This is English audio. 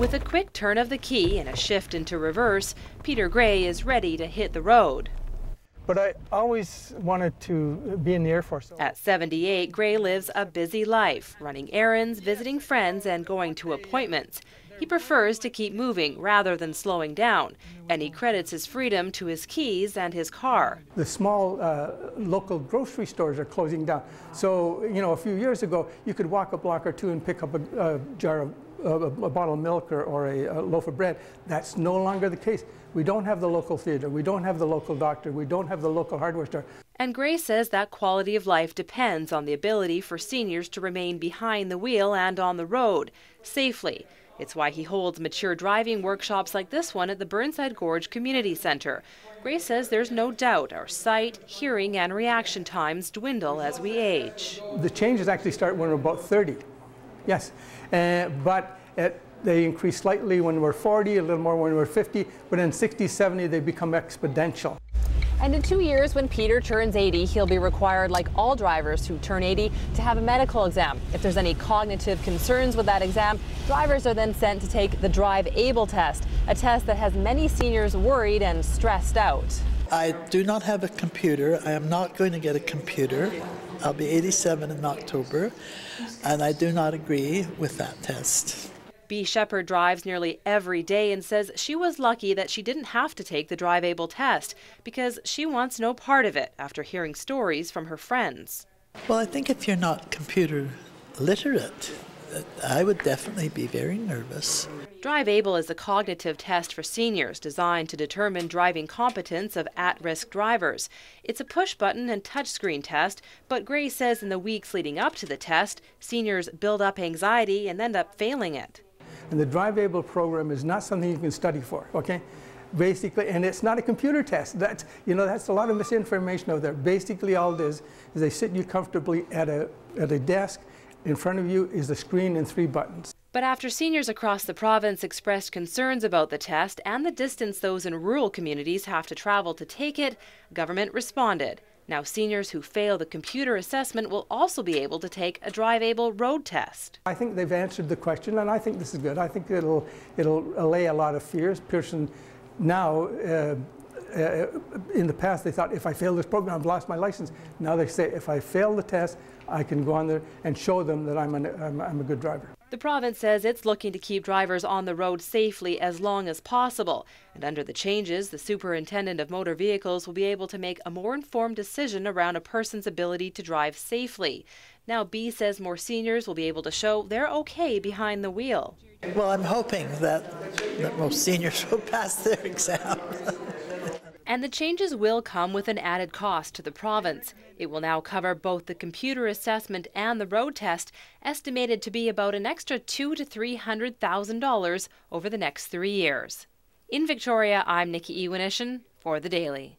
With a quick turn of the key and a shift into reverse, Peter Gray is ready to hit the road. But I always wanted to be in the Air Force. At 78, Gray lives a busy life, running errands, visiting friends, and going to appointments. He prefers to keep moving rather than slowing down, and he credits his freedom to his keys and his car. The small local grocery stores are closing down. So, a few years ago, you could walk a block or two and pick up a jar of a bottle of milk or a loaf of bread. That's no longer the case. We don't have the local theater, we don't have the local doctor, we don't have the local hardware store. And Gray says that quality of life depends on the ability for seniors to remain behind the wheel and on the road safely. It's why he holds mature driving workshops like this one at the Burnside Gorge Community Centre. Gray says there's no doubt our sight, hearing, and reaction times dwindle as we age. The changes actually start when we're about 30, yes, but they increase slightly when we're 40, a little more when we're 50, but in 60, 70, they become exponential. And in 2 years, when Peter turns 80, he'll be required, like all drivers who turn 80, to have a medical exam. If there's any cognitive concerns with that exam, drivers are then sent to take the DriveABLE test, a test that has many seniors worried and stressed out. I do not have a computer. I am not going to get a computer. I'll be 87 in October, and I do not agree with that test. Bea Shepherd drives nearly every day and says she was lucky that she didn't have to take the DriveABLE test because she wants no part of it after hearing stories from her friends. Well, I think if you're not computer literate, I would definitely be very nervous. DriveABLE is a cognitive test for seniors designed to determine driving competence of at-risk drivers. It's a push-button and touchscreen test, but Gray says in the weeks leading up to the test, seniors build up anxiety and end up failing it. And the DriveABLE program is not something you can study for, okay? Basically, and it's not a computer test. That's a lot of misinformation out there. Basically, all it is they sit you comfortably at a desk. In front of you is a screen and 3 buttons. But after seniors across the province expressed concerns about the test and the distance those in rural communities have to travel to take it, government responded. Now seniors who fail the computer assessment will also be able to take a DriveABLE road test. I think they've answered the question, and I think this is good. I think it'll allay a lot of fears. Pearson now, in the past they thought if I fail this program I've lost my license. Now they say if I fail the test I can go on there and show them that I'm a good driver. The province says it's looking to keep drivers on the road safely as long as possible. And under the changes, the Superintendent of Motor Vehicles will be able to make a more informed decision around a person's ability to drive safely. Now, Bea says more seniors will be able to show they're okay behind the wheel. Well, I'm hoping that most seniors will pass their exam. And the changes will come with an added cost to the province. It will now cover both the computer assessment and the road test, estimated to be about an extra $200,000 to $300,000 over the next 3 years. In Victoria, I'm Nikki Ewanyshyn for The Daily.